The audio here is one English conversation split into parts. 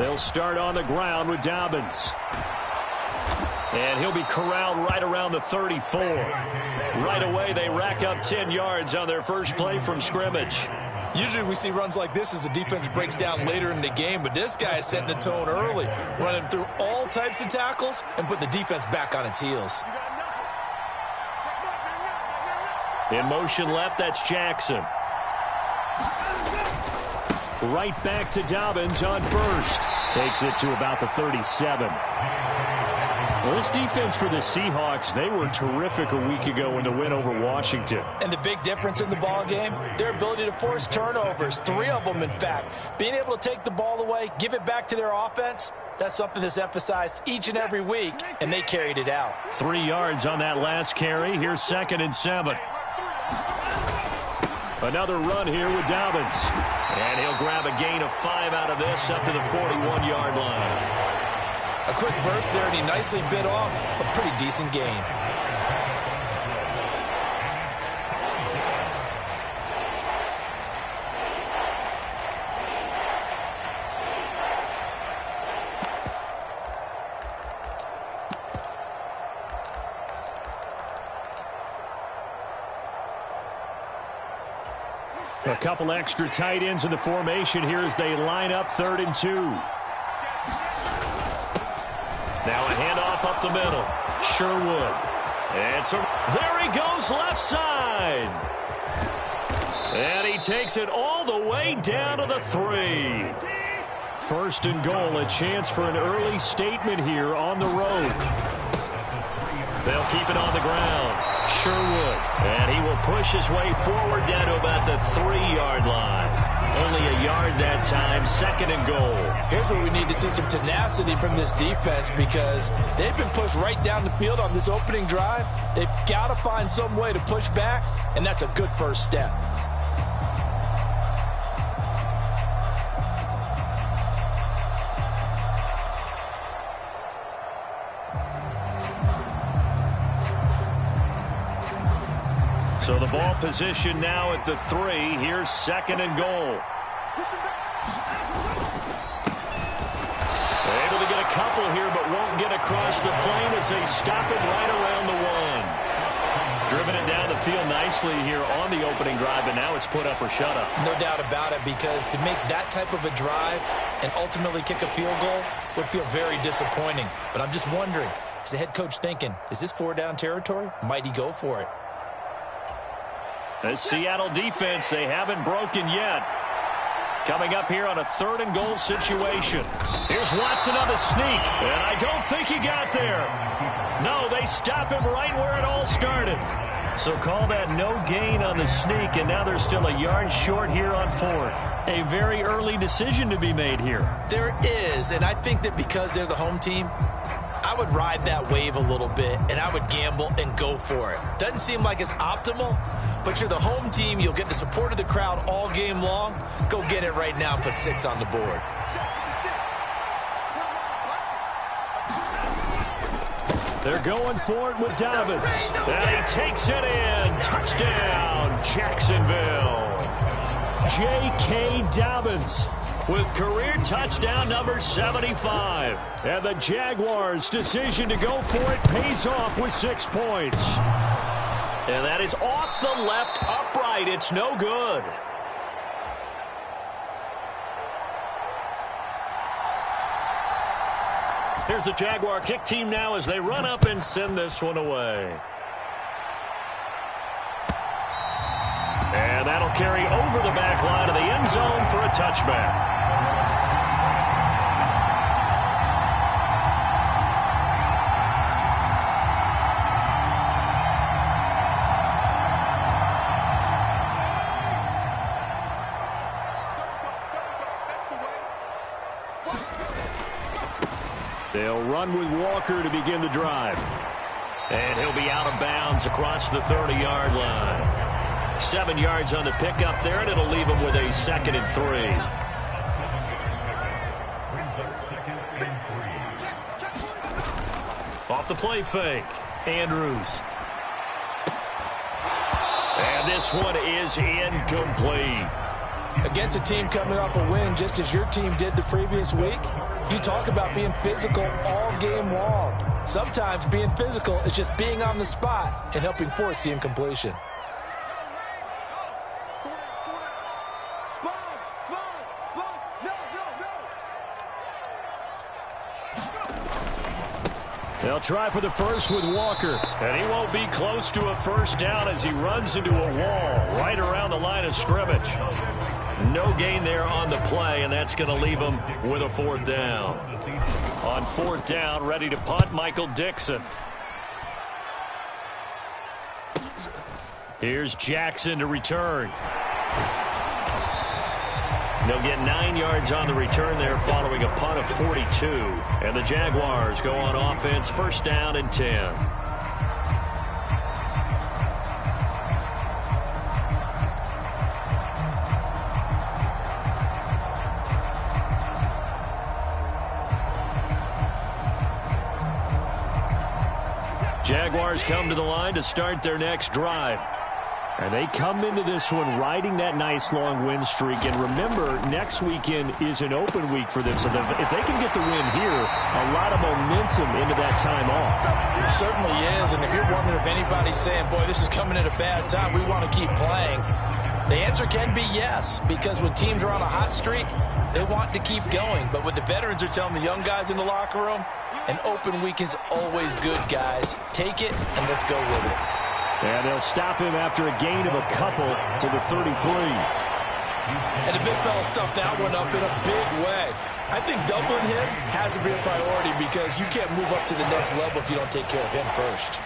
They'll start on the ground with Dobbins. And he'll be corralled right around the 34. Right away, they rack up 10 yards on their first play from scrimmage. Usually we see runs like this as the defense breaks down later in the game, but this guy is setting the tone early, running through all types of tackles and putting the defense back on its heels. In motion left, that's Jackson. Right back to Dobbins on first. Takes it to about the 37. Well, this defense for the Seahawks, they were terrific a week ago in the win over Washington. And the big difference in the ball game, their ability to force turnovers, 3 of them in fact. Being able to take the ball away, give it back to their offense, that's something that's emphasized each and every week, and they carried it out. 3 yards on that last carry. Here's 2nd and 7. Another run here with Dobbins. And he'll grab a gain of 5 out of this up to the 41-yard line. A quick burst there, and he nicely bit off a pretty decent gain. A couple extra tight ends in the formation here as they line up 3rd and 2. Now a handoff up the middle. Sherwood. And so there he goes left side. And he takes it all the way down to the 3. 1st and goal, a chance for an early statement here on the road. They'll keep it on the ground. Sherwood. And he will push his way forward down to about the 3-yard line. Only a yard that time, 2nd and goal. Here's where we need to see some tenacity from this defense because they've been pushed right down the field on this opening drive. They've got to find some way to push back, and that's a good first step. So the ball position now at the 3. Here's 2nd and goal. Able to get a couple here, but won't get across the plane as they stop it right around the 1. Driven it down the field nicely here on the opening drive, and now it's put up or shut up. No doubt about it, because to make that type of a drive and ultimately kick a field goal would feel very disappointing. But I'm just wondering, is the head coach thinking, is this 4-down territory? Might he go for it? The Seattle defense, they haven't broken yet. Coming up here on a 3rd and goal situation. Here's Watson on the sneak, and I don't think he got there. No, they stop him right where it all started. So call that no gain on the sneak, and now they're still a yard short here on 4th. A very early decision to be made here. There is, and I think that because they're the home team, I would ride that wave a little bit, and I would gamble and go for it. Doesn't seem like it's optimal, but you're the home team. You'll get the support of the crowd all game long. Go get it right now and put 6 on the board. They're going for it with Dobbins. And he takes it in. Touchdown, Jacksonville. J.K. Dobbins with career touchdown number 75. And the Jaguars' decision to go for it pays off with 6 points. And that is off the left upright. It's no good. Here's the Jaguar kick team now as they run up and send this one away. And that'll carry over the back line of the end zone for a touchback. They'll run with Walker to begin the drive. And he'll be out of bounds across the 30-yard line. 7 yards on the pickup there, and it'll leave him with a 2nd and 3. Off the play fake, Andrews. And this one is incomplete. Against a team coming off a win just as your team did the previous week, You talk about being physical all game long. Sometimes being physical is just being on the spot and helping force the incompletion. They'll try for the first with Walker, and he won't be close to a first down as he runs into a wall right around the line of scrimmage. No gain there on the play, and that's going to leave him with a fourth down. On fourth down, ready to punt, Michael Dixon. Here's Jackson to return. They'll get 9 yards on the return there following a punt of 42. And the Jaguars go on offense, first down and 10. Jaguars come to the line to start their next drive. And they come into this one riding that nice long win streak. And remember, next weekend is an open week for them. So if they can get the win here, a lot of momentum into that time off. It certainly is. And if you're wondering if anybody's saying, boy, this is coming at a bad time, we want to keep playing, the answer can be yes. Because when teams are on a hot streak, they want to keep going. But what the veterans are telling the young guys in the locker room, an open week is always good, guys. Take it and let's go with it. And they'll stop him after a gain of a couple to the 33. And the big fella stuffed that one up in a big way. I think doubling him has to be a priority because you can't move up to the next level if you don't take care of him first.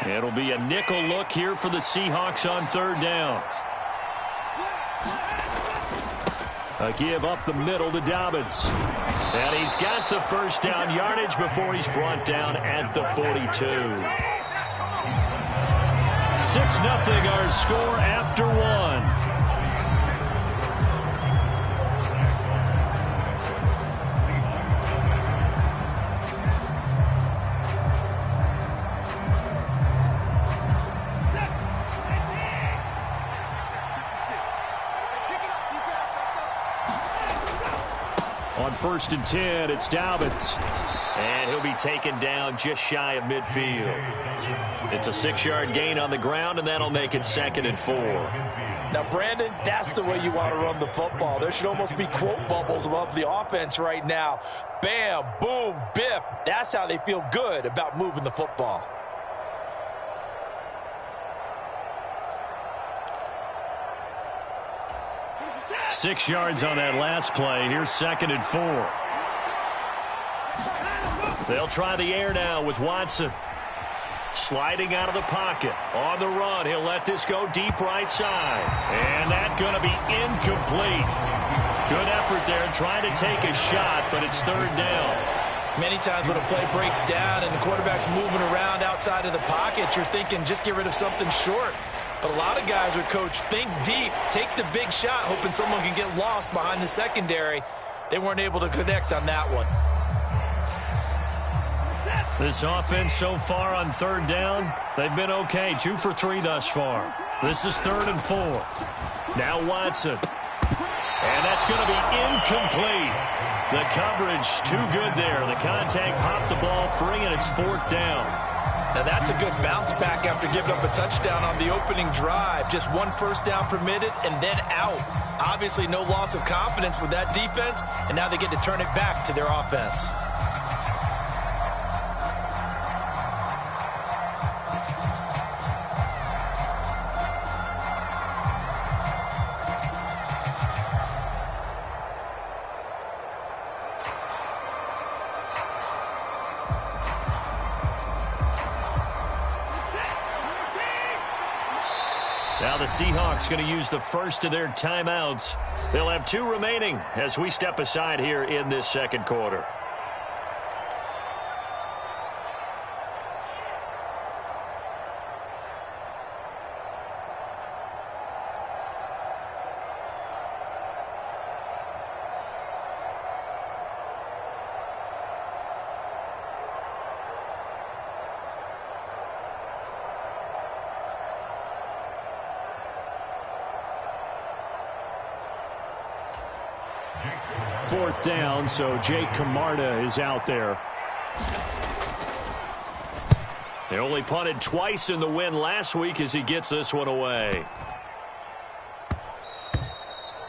It'll be a nickel look here for the Seahawks on third down. A give up the middle to Dobbins. And he's got the first down yardage before he's brought down at the 42. 6-0 our score after one. On first and 10, it's Dobbins. And he'll be taken down just shy of midfield. It's a 6-yard gain on the ground, and that'll make it 2nd and 4. Now, Brandon, that's the way you want to run the football. There should almost be quote bubbles above the offense right now. Bam, boom, biff. That's how they feel good about moving the football. Six yards on that last play. Here's 2nd and 4. They'll try the air now with Watson. Sliding out of the pocket. On the run, he'll let this go deep right side. And that's going to be incomplete. Good effort there trying to take a shot, but it's third down. Many times when a play breaks down and the quarterback's moving around outside of the pocket, you're thinking just get rid of something short. But a lot of guys are coached, think deep, take the big shot, hoping someone can get lost behind the secondary. They weren't able to connect on that one. This offense so far on third down, they've been okay. 2 for 3 thus far. This is 3rd and 4. Now Watson. And that's going to be incomplete. The coverage too good there. The contact popped the ball free, and it's 4th down. Now that's a good bounce back after giving up a touchdown on the opening drive. Just 1 first down permitted and then out. Obviously no loss of confidence with that defense, and now they get to turn it back to their offense. Now the Seahawks going to use the first of their timeouts. They'll have 2 remaining as we step aside here in this second quarter. 4th down, so Jake Camarda is out there. They only punted twice in the win last week as he gets this one away.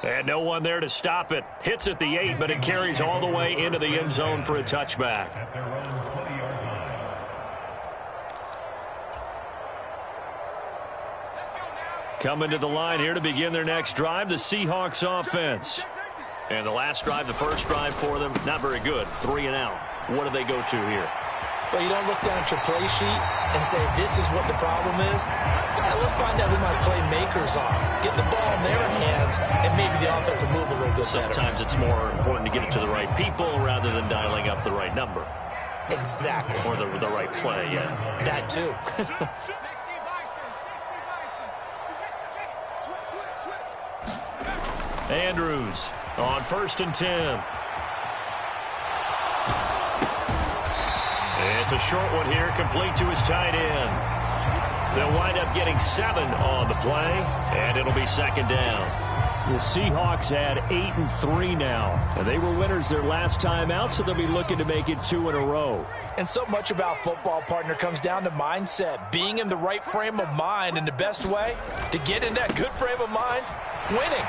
And no one there to stop it. Hits at the 8, but it carries all the way into the end zone for a touchback. Coming to the line here to begin their next drive, the Seahawks offense. And the last drive, the first drive for them, not very good. 3 and out. What do they go to here? Well, you don't look down at your play sheet and say, this is what the problem is. Let's find out who my playmakers are. Get the ball in their hands, and maybe the offense will move a little bit better. Sometimes it's more important to get it to the right people rather than dialing up the right number. Exactly. Or the right play, yeah. That too. Andrews on 1st and 10. It's a short one here, complete to his tight end. They'll wind up getting 7 on the play, and it'll be 2nd down. The Seahawks add 8-3 now. And they were winners their last time out, so they'll be looking to make it 2 in a row. And so much about football, partner, comes down to mindset. Being in the right frame of mind, and the best way to get in that good frame of mind, winning.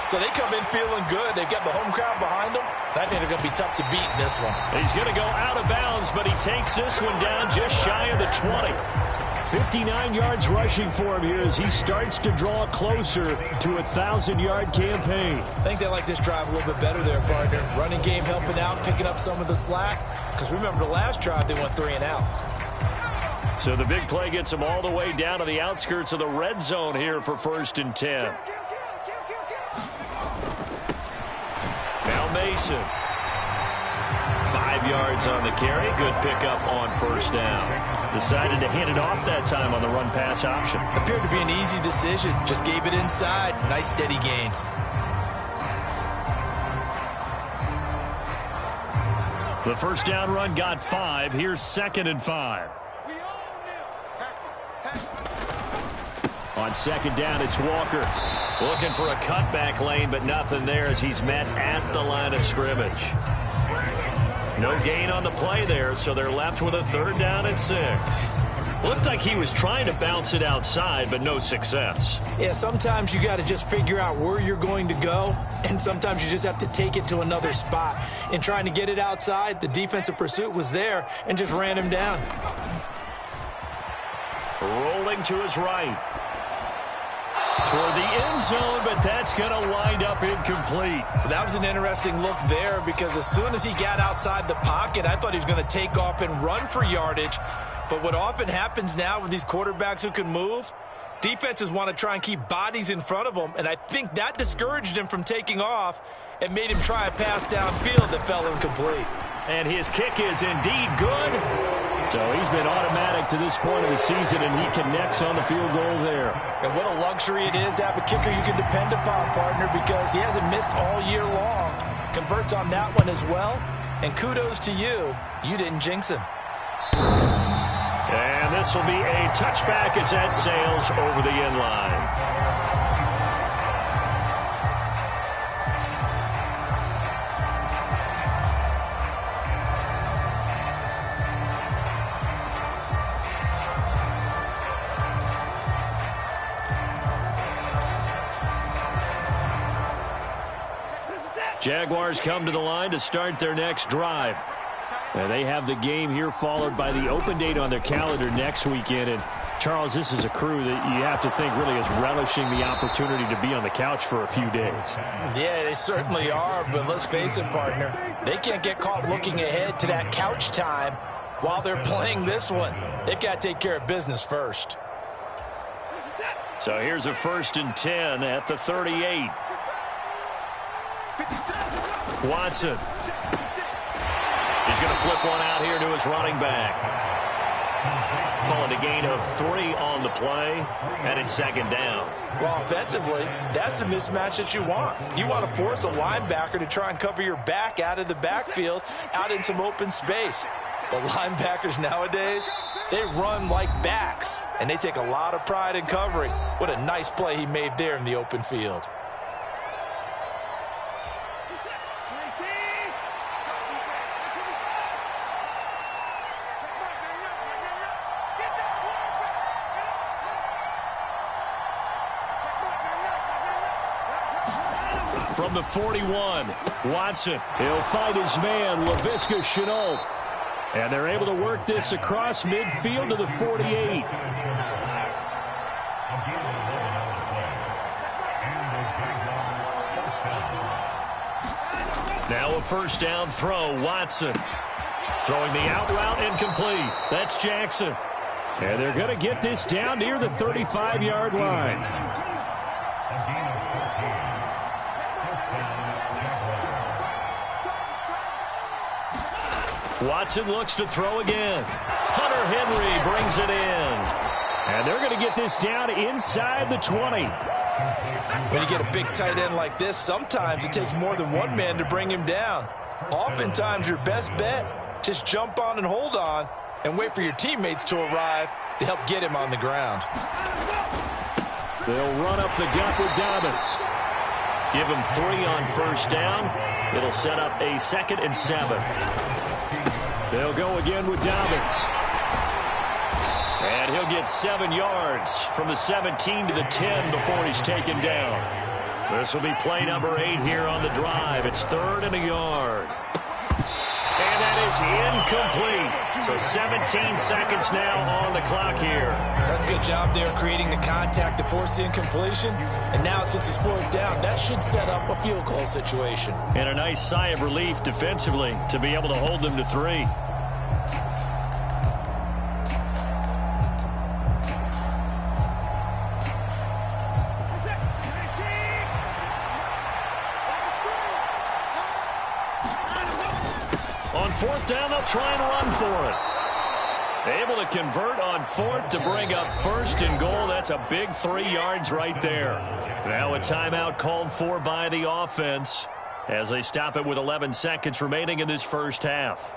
So they come in feeling good. They've got the home crowd behind them. I think they're going to be tough to beat in this one. He's going to go out of bounds, but he takes this one down just shy of the 20. 59 yards rushing for him here as he starts to draw closer to a 1,000-yard campaign. I think they like this drive a little bit better there, partner. Running game helping out, picking up some of the slack. Because remember the last drive, they went 3 and out. So the big play gets them all the way down to the outskirts of the red zone here for 1st and 10. Now Mason. 5 yards on the carry. Good pickup on 1st down. Decided to hand it off that time on the run-pass option. Appeared to be an easy decision. Just gave it inside. Nice steady gain. The 1st down run got 5. Here's 2nd and 5. On 2nd down, it's Walker. Looking for a cutback lane, but nothing there as he's met at the line of scrimmage. No gain on the play there, so they're left with a 3rd down and 6. Looked like he was trying to bounce it outside, but no success. Yeah, sometimes you got to just figure out where you're going to go, and sometimes you just have to take it to another spot. In trying to get it outside, the defensive pursuit was there and just ran him down. Rolling to his right. Toward the end zone, but that's going to wind up incomplete. That was an interesting look there because as soon as he got outside the pocket, I thought he was going to take off and run for yardage. But what often happens now with these quarterbacks who can move, defenses want to try and keep bodies in front of them, and I think that discouraged him from taking off and made him try a pass downfield that fell incomplete. And his kick is indeed good. So he's been automatic to this point of the season, and he connects on the field goal there. And what a luxury it is to have a kicker you can depend upon, partner, because he hasn't missed all year long. Converts on that one as well. And kudos to you. You didn't jinx him. And this will be a touchback as that sails over the end line. Jaguars come to the line to start their next drive. And they have the game here followed by the open date on their calendar next weekend. And, Charles, this is a crew that you have to think really is relishing the opportunity to be on the couch for a few days. Yeah, they certainly are. But let's face it, partner, they can't get caught looking ahead to that couch time while they're playing this one. They've got to take care of business first. So here's a 1st and 10 at the 38. Watson. He's going to flip one out here to his running back. Calling a gain of 3 on the play, and it's 2nd down. Well, offensively, that's the mismatch that you want. You want to force a linebacker to try and cover your back out of the backfield, out in some open space. The linebackers nowadays, they run like backs, and they take a lot of pride in covering. What a nice play he made there in the open field. From the 41, Watson. He'll fight his man, Laviska Shenault. And they're able to work this across midfield to the 48. Now a first down throw, Watson. Throwing the out route incomplete. That's Jackson. And they're going to get this down near the 35-yard line. Watson looks to throw again. Hunter Henry brings it in. And they're going to get this down inside the 20. When you get a big tight end like this, sometimes it takes more than one man to bring him down. Oftentimes, your best bet, just jump on and hold on and wait for your teammates to arrive to help get him on the ground. They'll run up the gut with Dobbins. Give him 3 on first down. It'll set up a 2nd and 7. They'll go again with Dobbins. And he'll get 7 yards from the 17 to the 10 before he's taken down. This will be play number 8 here on the drive. It's 3rd and a yard. And that is incomplete. So 17 seconds now on the clock here. That's a good job there creating the contact to force the incompletion. And now since it's 4th down, that should set up a field goal situation. And a nice sigh of relief defensively to be able to hold them to 3. On 4th down, they'll try and run for it. Able to convert on 4th to bring up 1st and goal. That's a big 3 yards right there. Now a timeout called for by the offense as they stop it with 11 seconds remaining in this first half.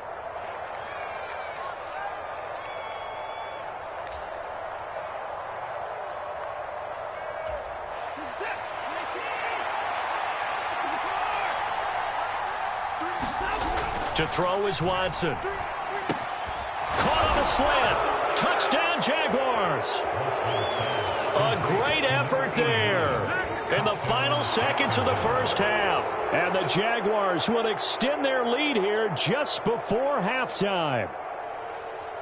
To throw is Watson. Caught on a slant. Touchdown, Jaguars. A great effort there in the final seconds of the first half. And the Jaguars will extend their lead here just before halftime.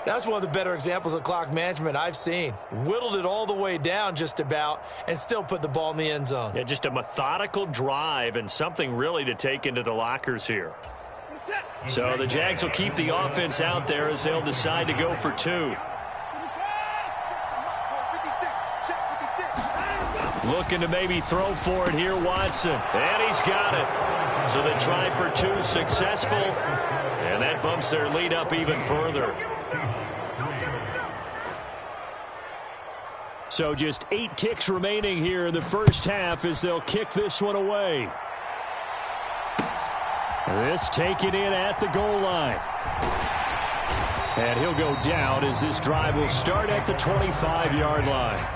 That's one of the better examples of clock management I've seen. Whittled it all the way down just about and still put the ball in the end zone. Yeah, just a methodical drive and something really to take into the lockers here. So the Jags will keep the offense out there as they'll decide to go for 2. Looking to maybe throw for it here, Watson. And he's got it. So they try for 2, successful. And that bumps their lead up even further. So just 8 ticks remaining here in the first half as they'll kick this one away. This taken in at the goal line. And he'll go down as this drive will start at the 25-yard line.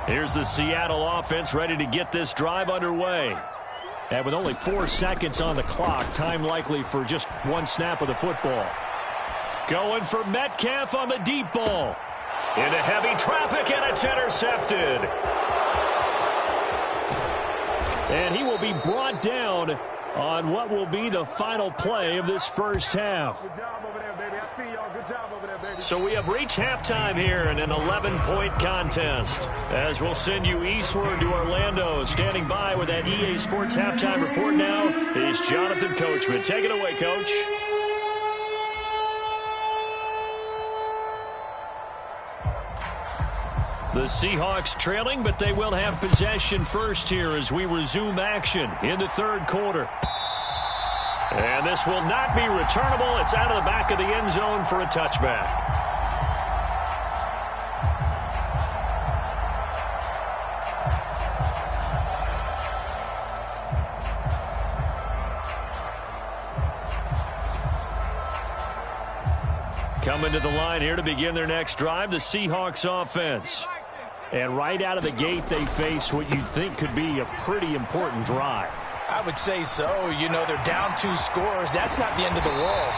Here's the Seattle offense ready to get this drive underway. And with only 4 seconds on the clock, time likely for just 1 snap of the football. Going for Metcalf on the deep ball. Into heavy traffic, and it's intercepted. And he will be brought down on what will be the final play of this first half. Good job over there, baby. I see y'all. Good job over there, baby. So we have reached halftime here in an 11-point contest. As we'll send you eastward to Orlando. Standing by with that EA Sports halftime report now is Jonathan Coachman. Take it away, Coach. The Seahawks trailing, but they will have possession first here as we resume action in the 3rd quarter. And this will not be returnable. It's out of the back of the end zone for a touchback. Coming to the line here to begin their next drive, the Seahawks offense. And right out of the gate, they face what you think could be a pretty important drive. I would say so. You know, they're down 2 scores. That's not the end of the world.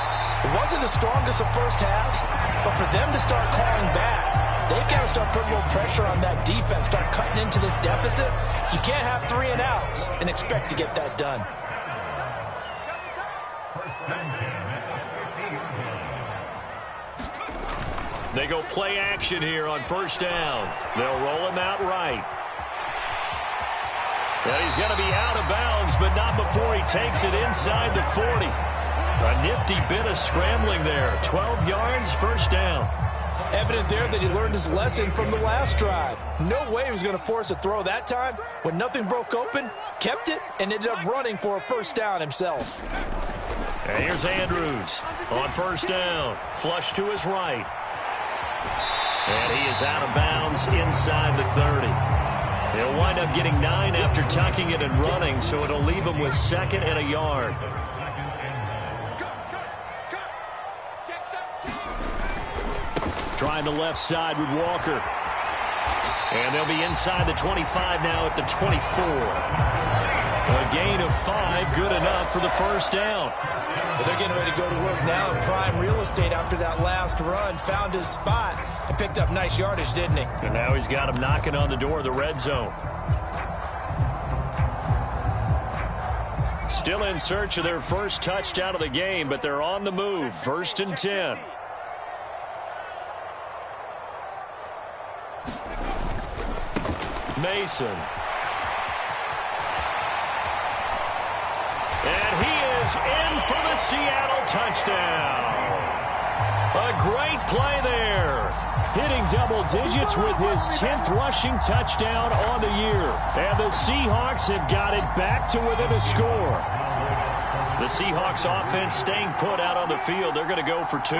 It wasn't the strongest of first halves, but for them to start calling back, they've got to start putting a little pressure on that defense, start cutting into this deficit. You can't have 3 and outs and expect to get that done. They go play action here on first down. They'll roll him out right. And he's going to be out of bounds, but not before he takes it inside the 40. A nifty bit of scrambling there. 12 yards, first down. Evident there that he learned his lesson from the last drive. No way he was going to force a throw that time. When nothing broke open, kept it, and ended up running for a first down himself. And here's Andrews on first down. Flush to his right. And he is out of bounds inside the 30. He'll wind up getting 9 after tucking it and running, so it'll leave him with 2nd and a yard. Trying the left side with Walker. And they'll be inside the 25 now at the 24. A gain of 5, good enough for the first down. But they're getting ready to go to work now in prime real estate after that last run. Found his spot and picked up nice yardage, didn't he? And now he's got him knocking on the door of the red zone. Still in search of their first touchdown of the game, but they're on the move. 1st and 10. Mason. And he is in for the Seattle touchdown. A great play there. Hitting double digits with his 10th rushing touchdown on the year. And the Seahawks have got it back to within a score. The Seahawks offense staying put out on the field. They're going to go for 2.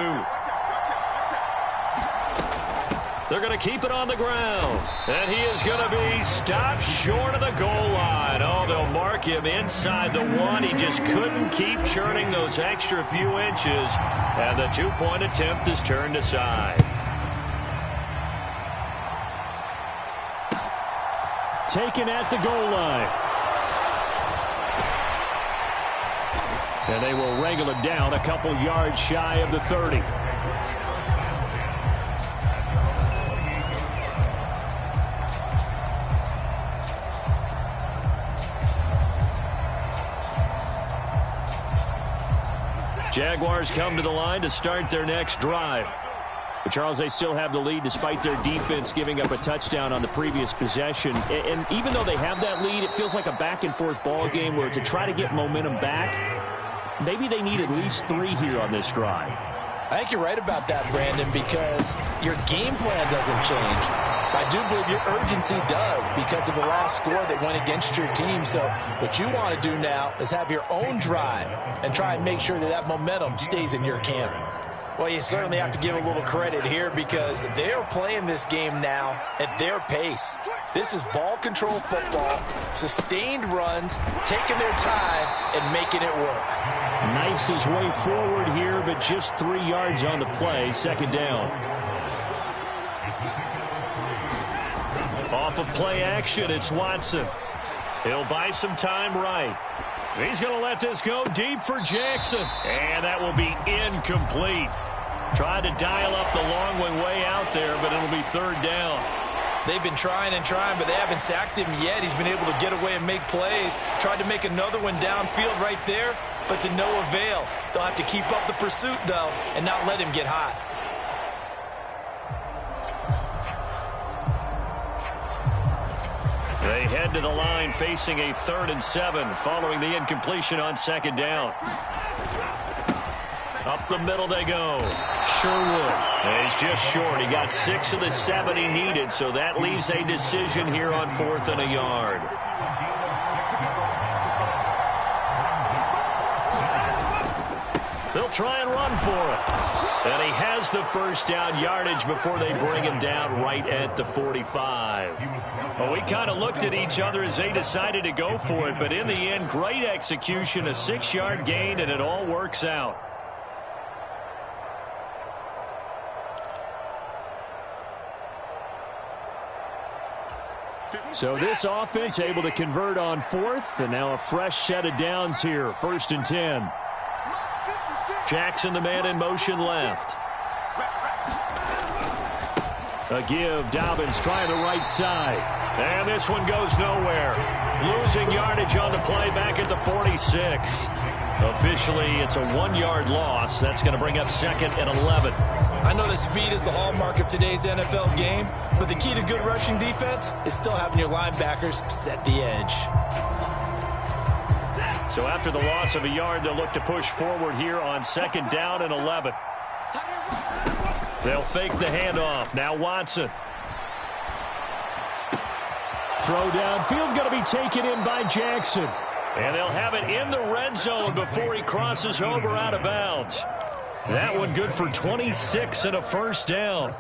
They're going to keep it on the ground. And he is going to be stopped short of the goal line. Oh, they'll mark him inside the 1. He just couldn't keep churning those extra few inches. And the 2-point attempt is turned aside. Taken at the goal line. And they will wrangle it down a couple yards shy of the 30. Jaguars come to the line to start their next drive. But Charles, they still have the lead despite their defense giving up a touchdown on the previous possession. And even though they have that lead, it feels like a back-and-forth ball game where to try to get momentum back, maybe they need at least 3 here on this drive. I think you're right about that, Brandon, because your game plan doesn't change. I do believe your urgency does because of the last score that went against your team. So what you want to do now is have your own drive and try and make sure that that momentum stays in your camp. Well, you certainly have to give a little credit here because they're playing this game now at their pace. This is ball control football, sustained runs, taking their time and making it work. Knifes his way forward here, but just 3 yards on the play. 2nd down. Off of play action, it's Watson. He'll buy some time right. He's going to let this go deep for Jackson. And that will be incomplete. Tried to dial up the long one way out there, but it'll be 3rd down. They've been trying and trying, but they haven't sacked him yet. He's been able to get away and make plays. Tried to make another one downfield right there, but to no avail. They'll have to keep up the pursuit, though, and not let him get hot. They head to the line facing a 3rd and 7 following the incompletion on 2nd down. Up the middle they go. Sherwood. And he's just short. He got 6 of the 7 he needed, so that leaves a decision here on 4th and a yard. They'll try and run for it. And he has the first down yardage before they bring him down right at the 45. Well, we kind of looked at each other as they decided to go for it, but in the end, great execution, a 6-yard gain, and it all works out. So this offense able to convert on 4th, and now a fresh set of downs here, 1st and 10. Jackson, the man in motion left. A give. Dobbins trying the right side. And this one goes nowhere. Losing yardage on the play back at the 46. Officially, it's a 1-yard loss. That's going to bring up 2nd and 11. I know that speed is the hallmark of today's NFL game, but the key to good rushing defense is still having your linebackers set the edge. So after the loss of a yard, they'll look to push forward here on 2nd down and 11. They'll fake the handoff. Now Watson. Throw downfield going to be taken in by Jackson. And they'll have it in the red zone before he crosses over out of bounds. That one good for 26 and a first down.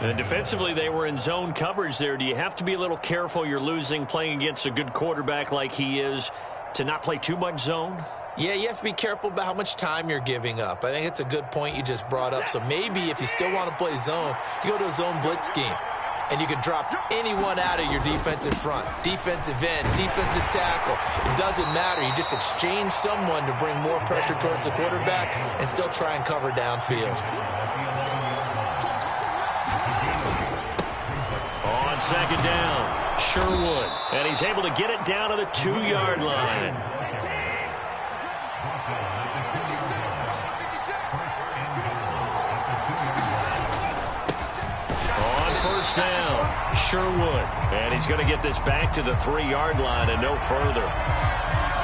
And defensively, they were in zone coverage there. Do you have to be a little careful? You're losing playing against a good quarterback like he is to not play too much zone? Yeah, you have to be careful about how much time you're giving up. I think it's a good point you just brought up. So maybe if you still want to play zone, you go to a zone blitz scheme. And you can drop anyone out of your defensive front. Defensive end, defensive tackle. It doesn't matter. You just exchange someone to bring more pressure towards the quarterback and still try and cover downfield. On 2nd down, Sherwood. And he's able to get it down to the 2-yard line. First down, Sherwood. And he's going to get this back to the 3-yard line and no further.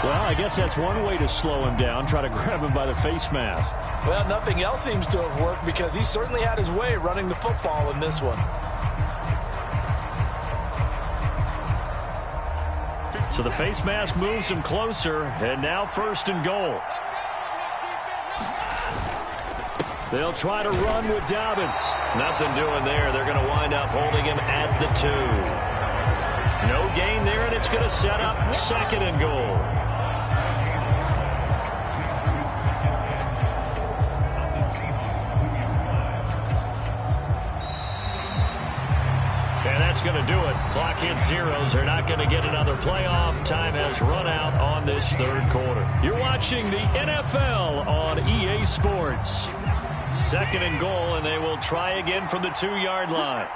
Well, I guess that's one way to slow him down, try to grab him by the face mask. Well, nothing else seems to have worked because he certainly had his way running the football in this one. So the face mask moves him closer, and now 1st and goal. They'll try to run with Dobbins. Nothing doing there. They're going to wind up holding him at the 2. No gain there, and it's going to set up 2nd and goal. And that's going to do it. Clock hits zeros. They're not going to get another playoff. Time has run out on this 3rd quarter. You're watching the NFL on EA Sports. 2nd and goal, and they will try again from the 2-yard line.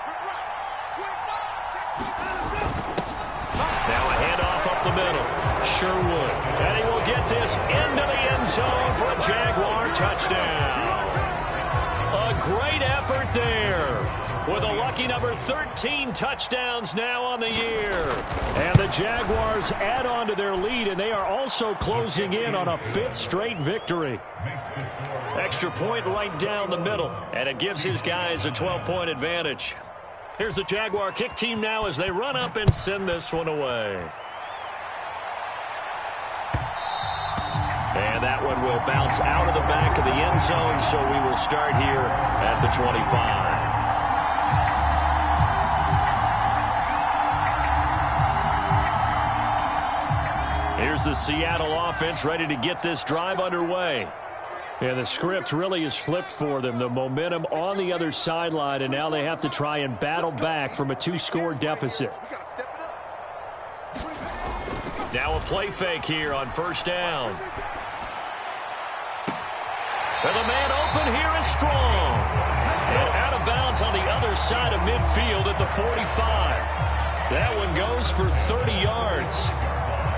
Now a handoff up the middle. Sherwood. And he will get this into the end zone for a Jaguar touchdown. A great effort there. With a lucky number 13 touchdowns now on the year. And the Jaguars add on to their lead, and they are also closing in on a 5th straight victory. Extra point right down the middle, and it gives his guys a 12-point advantage. Here's the Jaguar kick team now as they run up and send this one away. And that one will bounce out of the back of the end zone, so we will start here at the 25. Here's the Seattle offense ready to get this drive underway. And the script really is flipped for them. The momentum on the other sideline, and now they have to try and battle back from a 2-score deficit. Now a play fake here on 1st down. And the man open here is strong. And out of bounds on the other side of midfield at the 45. That one goes for 30 yards.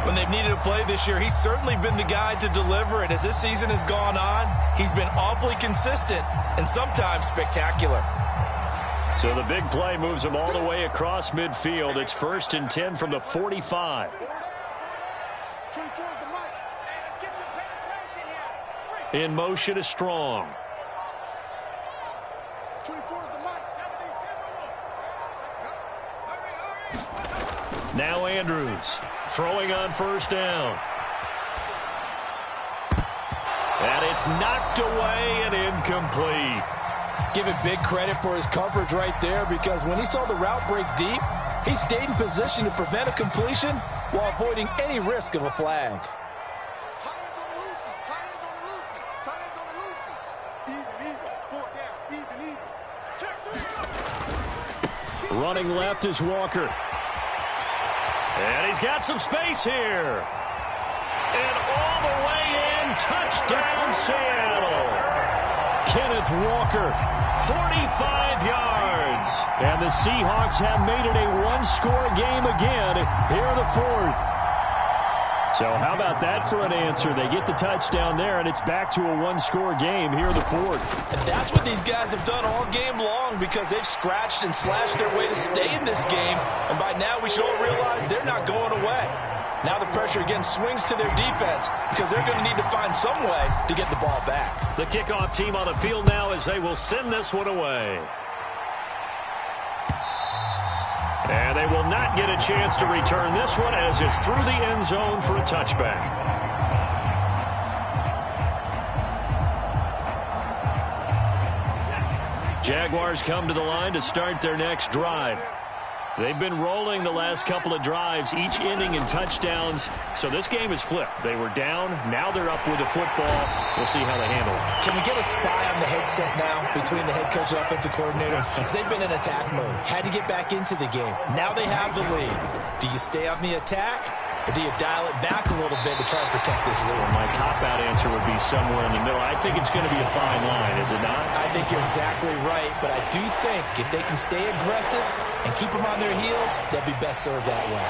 When they've needed a play this year, he's certainly been the guy to deliver it. As this season has gone on, he's been awfully consistent and sometimes spectacular. So the big play moves him all the way across midfield. It's 1st and 10 from the 45. In motion is Strong. Now Andrews throwing on 1st down. And it's knocked away and incomplete. Give him big credit for his coverage right there, because when he saw the route break deep, he stayed in position to prevent a completion while avoiding any risk of a flag. Running left is Walker. And he's got some space here. And all the way in, touchdown Seattle. Kenneth Walker. 45 yards. And the Seahawks have made it a one-score game again here in the fourth. So how about that for an answer? They get the touchdown there, and it's back to a one-score game here in the fourth. And that's what these guys have done all game long because they've scratched and slashed their way to stay in this game. And by now we should all realize they're not going away. Now the pressure again swings to their defense because they're going to need to find some way to get the ball back. The kickoff team on the field now as they will send this one away. And they will not get a chance to return this one as it's through the end zone for a touchback. Jaguars come to the line to start their next drive. They've been rolling the last couple of drives, each ending in touchdowns. So this game is flipped. They were down. Now they're up with the football. We'll see how they handle it. Can we get a spy on the headset now between the head coach and offensive coordinator? Because they've been in attack mode. Had to get back into the game. Now they have the lead. Do you stay on the attack? Or do you dial it back a little bit to try and protect this lead? Well, my cop-out answer would be somewhere in the middle. I think it's going to be a fine line, is it not? I think you're exactly right, but I do think if they can stay aggressive and keep them on their heels, they'll be best served that way.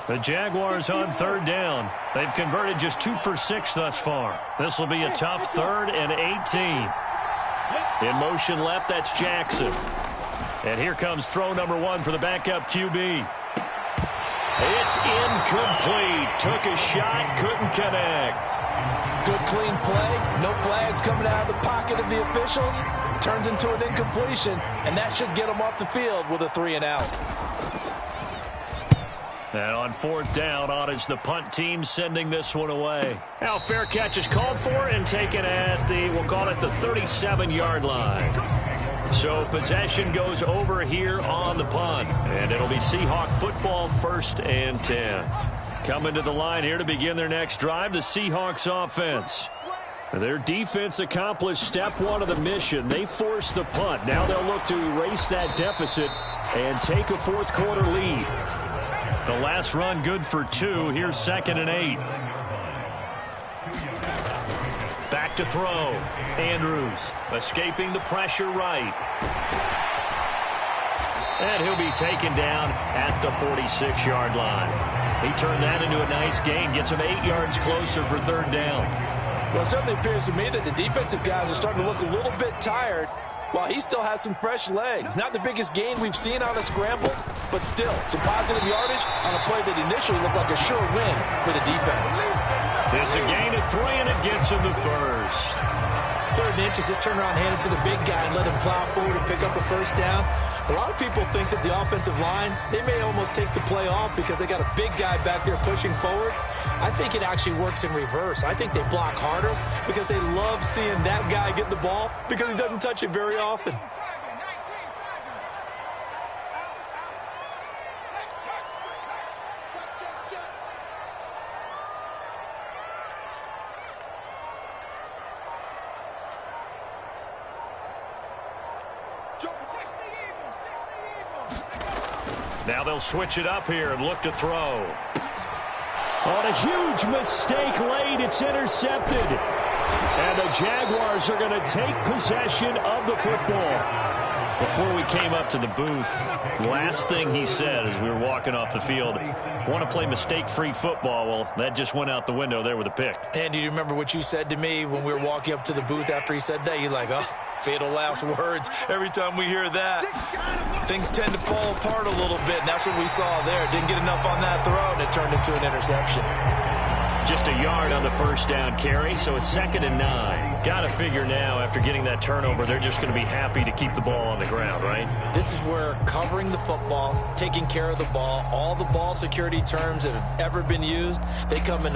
The Jaguars on third down. They've converted just 2 for 6 thus far. This will be a tough 3rd and 18. In motion left, that's Jackson. And here comes throw number 1 for the backup QB. It's incomplete. Took a shot, couldn't connect. Good clean play. No flags coming out of the pocket of the officials. Turns into an incompletion, and that should get them off the field with a 3-and-out. And on 4th down, on is the punt team sending this one away. Now fair catch is called for and taken at the, we'll call it the 37-yard line. So possession goes over here on the punt. And it'll be Seahawk football, 1st and 10. Coming to the line here to begin their next drive, the Seahawks offense. Their defense accomplished step 1 of the mission. They forced the punt. Now they'll look to erase that deficit and take a 4th quarter lead. The last run good for 2. Here's 2nd and 8. Back to throw. Andrews escaping the pressure right. And he'll be taken down at the 46-yard line. He turned that into a nice gain. Gets him 8 yards closer for 3rd down. Well, it certainly appears to me that the defensive guys are starting to look a little bit tired while he still has some fresh legs. Not the biggest gain we've seen on a scramble, but still some positive yardage on a play that initially looked like a sure win for the defense. It's a gain of 3, and it gets him the 1st. 3rd and inches, just turn around, hand it to the big guy and let him plow forward and pick up a 1st down. A lot of people think that the offensive line, they may almost take the play off because they got a big guy back there pushing forward. I think it actually works in reverse. I think they block harder because they love seeing that guy get the ball because he doesn't touch it very often. Now they'll switch it up here and look to throw. On a huge mistake late, it's intercepted. And the Jaguars are going to take possession of the football. Before we came up to the booth, last thing he said as we were walking off the field, want to play mistake-free football. Well, that just went out the window there with a pick. And do you remember what you said to me when we were walking up to the booth after he said that? You're like, oh, fatal last words. Every time we hear that, things tend to fall apart a little bit, and that's what we saw there. Didn't get enough on that throw, and it turned into an interception. Just a yard on the 1st down carry, so it's 2nd and 9. Got to figure now, after getting that turnover, they're just going to be happy to keep the ball on the ground, right? This is where covering the football, taking care of the ball, all the ball security terms that have ever been used, they come into